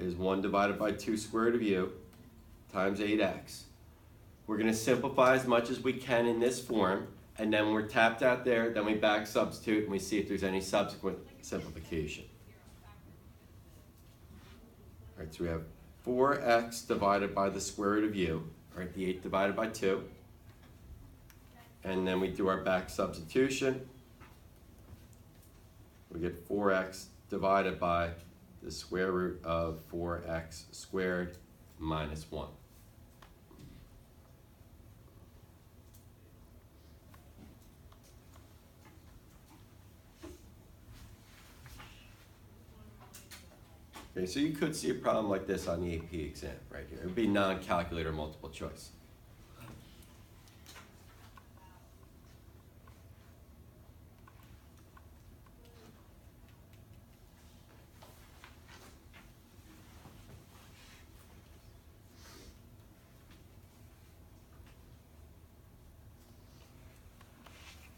is 1 divided by 2 square root of u times 8x. We're going to simplify as much as we can in this form, and then when we're tapped out there, then we back substitute and we see if there's any subsequent simplification. All right, so we have 4x divided by the square root of u, all right, the 8 divided by 2. And then we do our back substitution. We get 4x divided by the square root of 4x squared minus 1. Okay, so you could see a problem like this on the AP exam right here. It would be non-calculator multiple choice.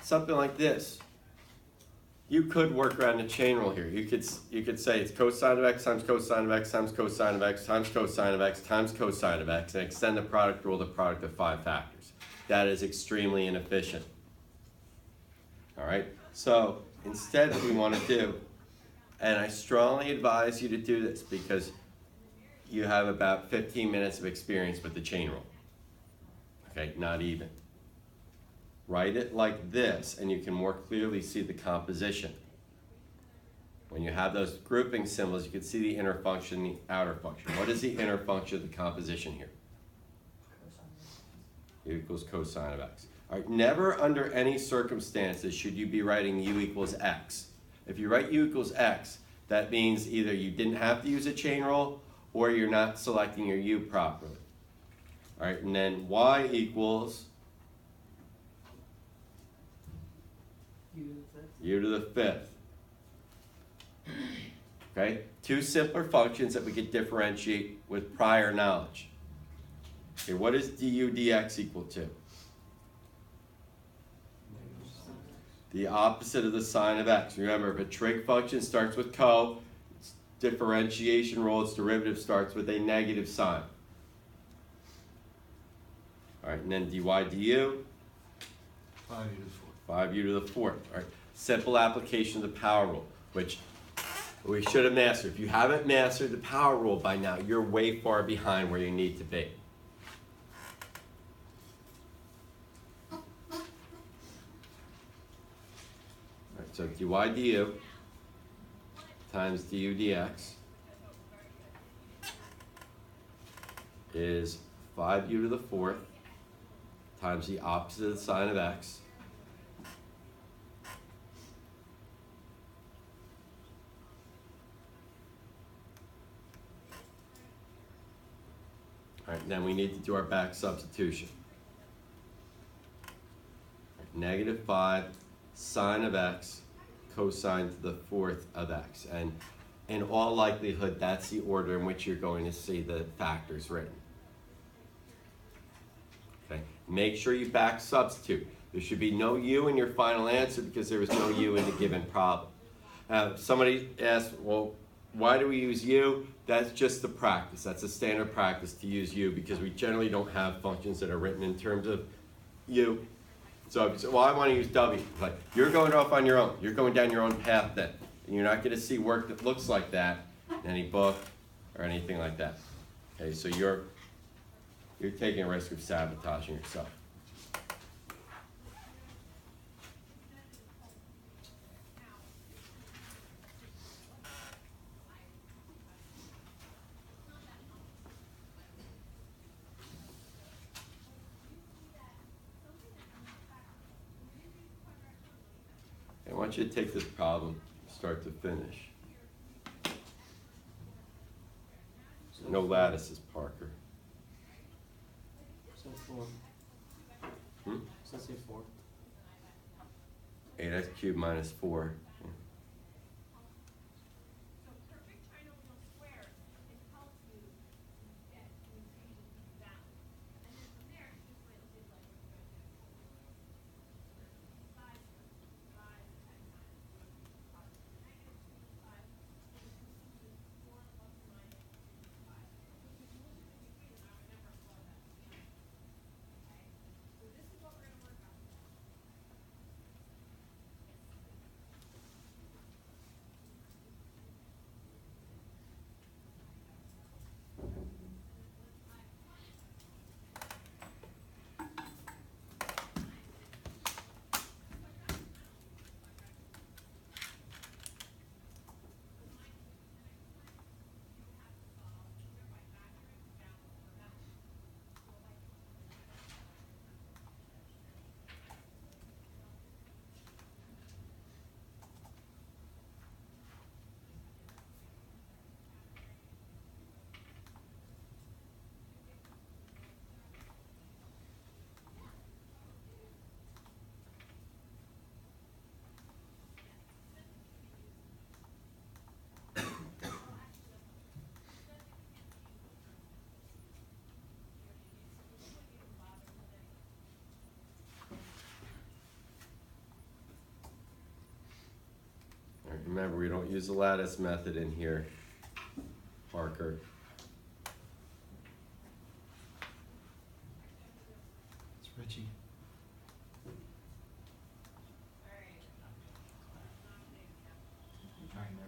Something like this. You could work around the chain rule here. You could say it's cosine of x times cosine of x times cosine of x times cosine of x times cosine of x, and extend the product rule to the product of 5 factors. That is extremely inefficient. All right, so instead what we want to do, and I strongly advise you to do this because you have about 15 minutes of experience with the chain rule. Okay, not even. Write it like this, and you can more clearly see the composition. When you have those grouping symbols, you can see the inner function, the outer function. What is the inner function of the composition here? U equals cosine of x. All right, never under any circumstances should you be writing u equals x. If you write u equals x, that means either you didn't have to use a chain rule or you're not selecting your u properly. All right, and then y equals u to the fifth. Okay, 2 simpler functions that we could differentiate with prior knowledge. Okay, what is du dx equal to? The opposite of the sine of x. Remember, if a trig function starts with co, its differentiation rule, its derivative starts with a negative sign. All right, and then dy du, 5u to the fourth. All right, simple application of the power rule, which we should have mastered. If you haven't mastered the power rule by now, you're way far behind where you need to be. All right, so dy du times du dx is 5u to the fourth times the opposite of the sine of x. All right, then we need to do our back substitution. Negative 5 sine of x cosine to the fourth of x. And in all likelihood, that's the order in which you're going to see the factors written. Okay, make sure you back substitute. There should be no u in your final answer because there was no u in the given problem. Somebody asked, well, why do we use u? That's just the practice. That's a standard practice to use u because we generally don't have functions that are written in terms of u. So, well, I want to use w. Like, you're going off on your own. You're going down your own path then. And you're not going to see work that looks like that in any book or anything like that. Okay, so you're taking a risk of sabotaging yourself. I want you to take this problem start to finish. No lattices, Parker. So 4. So say 4. 8x cubed minus 4. Remember, we don't use the lattice method in here, Parker. It's Richie. Trying there.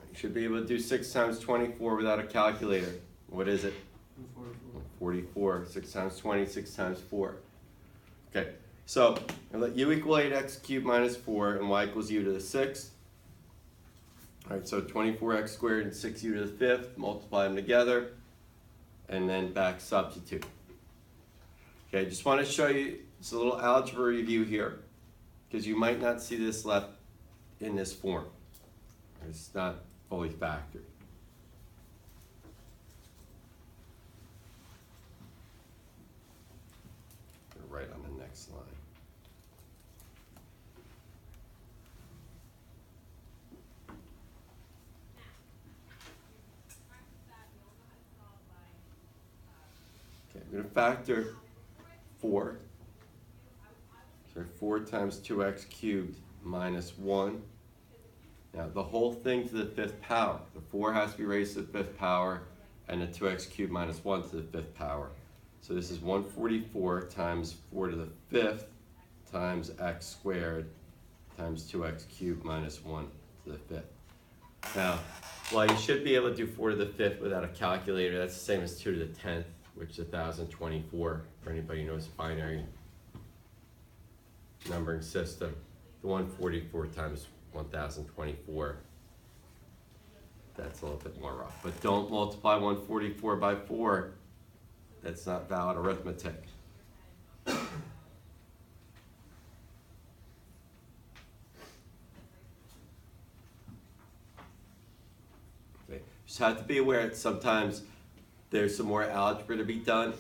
You should be able to do 6 times 24 without a calculator. What is it? 44. 44. 6 times 20, 6 times 4. Okay, so I'll let u equal 8x cubed minus 4 and y equals u to the 6th. All right, so 24x squared and 6u to the 5th, multiply them together, and then back substitute. Okay, just want to show you, it's a little algebra review here, because you might not see this left in this form. It's not fully factored. Right on the next line. Okay, I'm going to factor 4. So 4 times 2x cubed minus 1. Now the whole thing to the 5th power. The 4 has to be raised to the 5th power, and the 2x cubed minus 1 to the 5th power. So this is 144 times 4 to the 5th times x squared times 2x cubed minus 1 to the 5th. Now, while you should be able to do 4 to the 5th without a calculator, that's the same as 2 to the 10th, which is 1024 for anybody who knows binary numbering system. The 144 times 1024, that's a little bit more rough. But don't multiply 144 by 4. That's not valid arithmetic. Okay. Just have to be aware that sometimes there's some more algebra to be done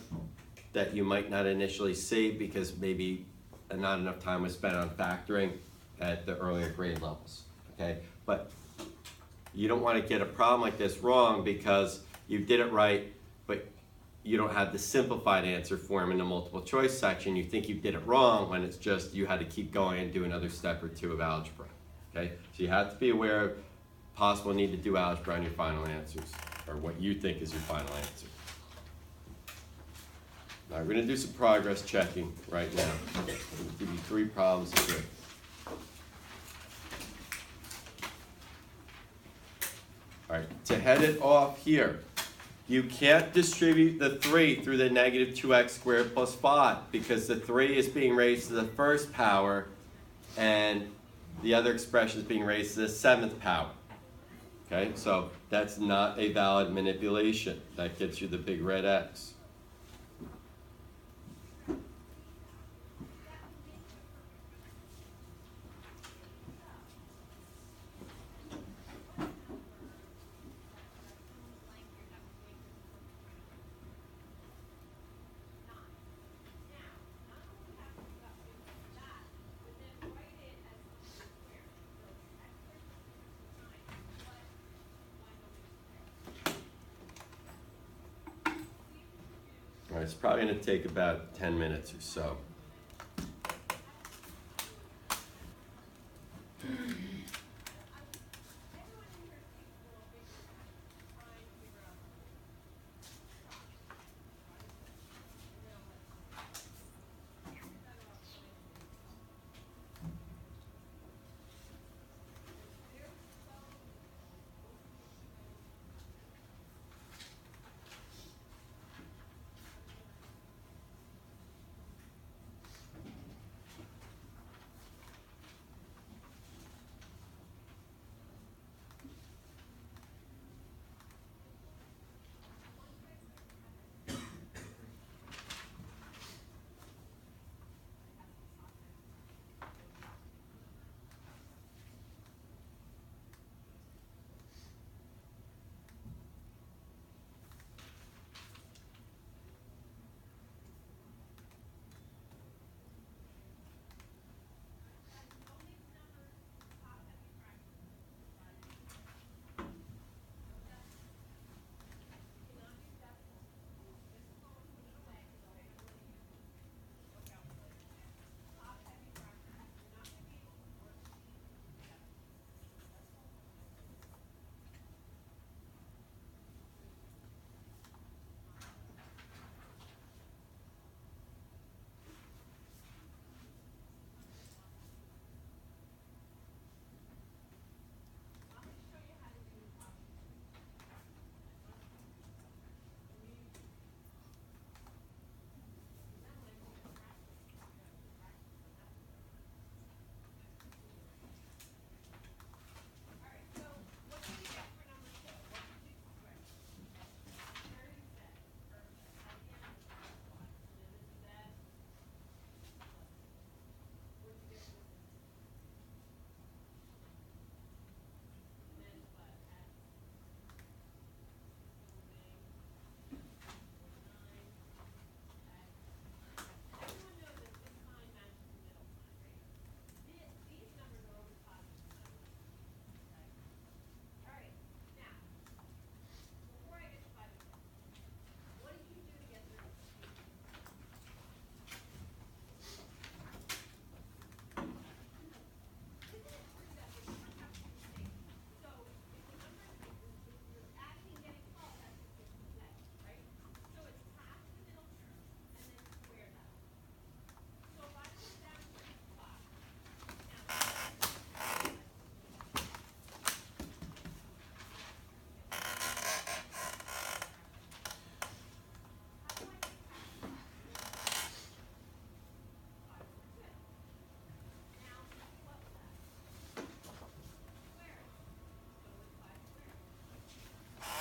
that you might not initially see because maybe not enough time was spent on factoring at the earlier grade levels, okay? But you don't want to get a problem like this wrong because you did it right, but you don't have the simplified answer form in the multiple choice section. You think you did it wrong when it's just you had to keep going and do another step or two of algebra, okay? So you have to be aware of possible need to do algebra on your final answers, or what you think is your final answer. Now we're going to do some progress checking right now. I'm going to give you 3 problems here. All right, to head it off here, you can't distribute the 3 through the negative 2x squared plus 5 because the 3 is being raised to the 1st power and the other expression is being raised to the 7th power. Okay, so that's not a valid manipulation. That gets you the big red X. All right, it's probably going to take about 10 minutes or so.